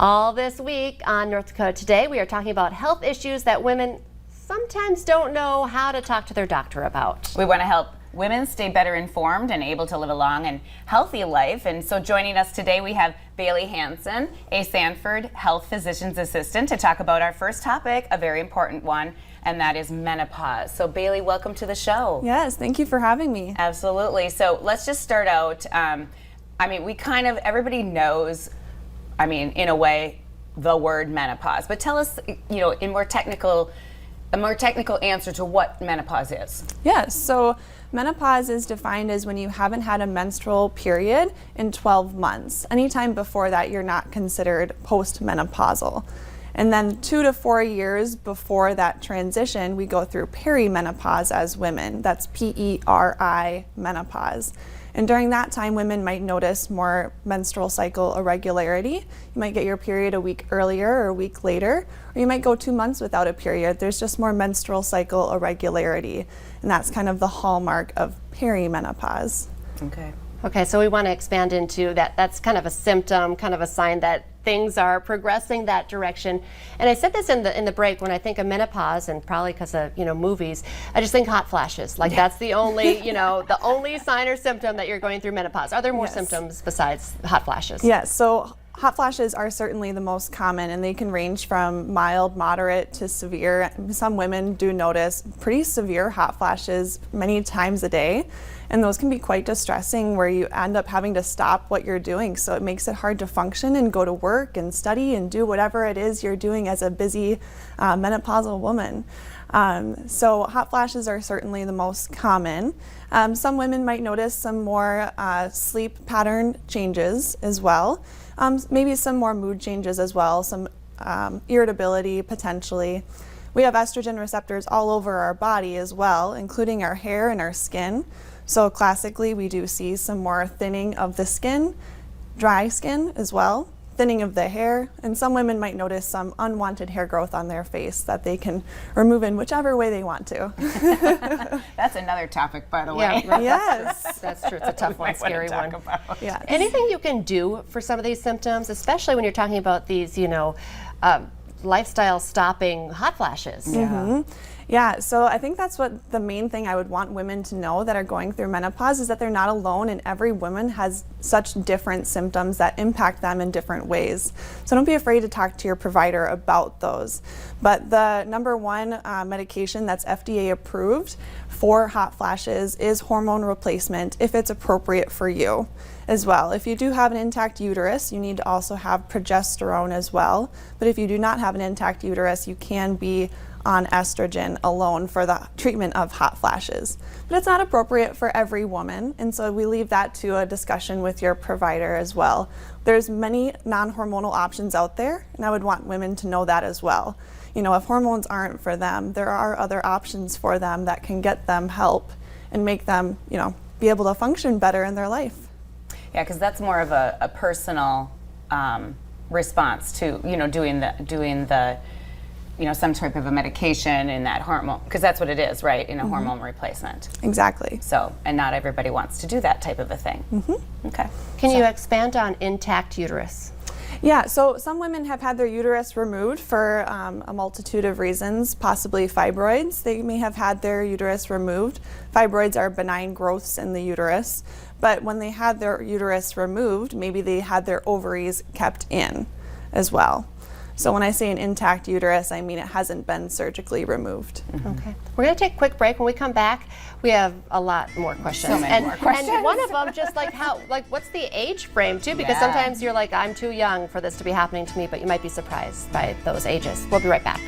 All this week on North Dakota Today, we are talking about health issues that women sometimes don't know how to talk to their doctor about. We want to help women stay better informed and able to live a long and healthy life. And so joining us today, we have Bailey Hansen, a Sanford Health Physician's Assistant, to talk about our first topic, a very important one, and that is menopause. So Bailey, welcome to the show. Yes, thank you for having me. Absolutely. So let's just start out. Everybody knows, in a way, the word menopause. But tell us, a more technical answer to what menopause is. Yes, so menopause is defined as when you haven't had a menstrual period in 12 months. Anytime before that, you're not considered postmenopausal. And then 2 to 4 years before that transition, we go through perimenopause as women. That's P-E-R-I menopause. And during that time, women might notice more menstrual cycle irregularity. You might get your period a week earlier or a week later, or you might go 2 months without a period. There's just more menstrual cycle irregularity, and that's kind of the hallmark of perimenopause. Okay, so we want to expand into that. That's kind of a symptom, kind of a sign that things are progressing that direction. And I said this in the break, when I think of menopause, and probably because of movies, I just think hot flashes. Like that's the only the only sign or symptom that you're going through menopause. Are there more symptoms besides hot flashes? Yes. So hot flashes are certainly the most common, and they can range from mild, moderate to severe. Some women do notice pretty severe hot flashes many times a day, and those can be quite distressing, where you end up having to stop what you're doing. So it makes it hard to function and go to work and study and do whatever it is you're doing as a busy menopausal woman. So hot flashes are certainly the most common. Some women might notice some more sleep pattern changes as well. Maybe some more mood changes as well, some irritability potentially. We have estrogen receptors all over our body as well, including our hair and our skin. So classically, we do see some more thinning of the skin, dry skin as well, thinning of the hair, and some women might notice some unwanted hair growth on their face that they can remove in whichever way they want to. That's another topic, by the way. Yeah, Yes. That's true. It's a tough one, scary one. Yeah. Anything you can do for some of these symptoms, especially when you're talking about these, lifestyle stopping hot flashes? Yeah, so I think that's what the main thing I would want women to know that are going through menopause is that they're not alone, and every woman has such different symptoms that impact them in different ways. So don't be afraid to talk to your provider about those. But the number one medication that's FDA approved for hot flashes is hormone replacement if it's appropriate for you as well. If you do have an intact uterus, you need to also have progesterone as well. But if you do not have an intact uterus, you can be on estrogen alone for the treatment of hot flashes. But it's not appropriate for every woman, and so we leave that to a discussion with your provider as well. There's many non-hormonal options out there, and I would want women to know that as well. If hormones aren't for them, there are other options for them that can get them help and make them, be able to function better in their life. Yeah, because that's more of a personal response to doing the some type of a medication in that hormone, because that's what it is, right? In a hormone replacement. Exactly. So, and not everybody wants to do that type of a thing. Okay. Can you expand on intact uterus? Yeah, so some women have had their uterus removed for a multitude of reasons, possibly fibroids. They may have had their uterus removed. Fibroids are benign growths in the uterus, but when they had their uterus removed, maybe they had their ovaries kept in as well. So when I say an intact uterus, I mean it hasn't been surgically removed. Okay. We're going to take a quick break. When we come back, we have a lot more questions. So many more questions. And one of them, just what's the age frame too? Because sometimes you're like, I'm too young for this to be happening to me, but you might be surprised by those ages. We'll be right back.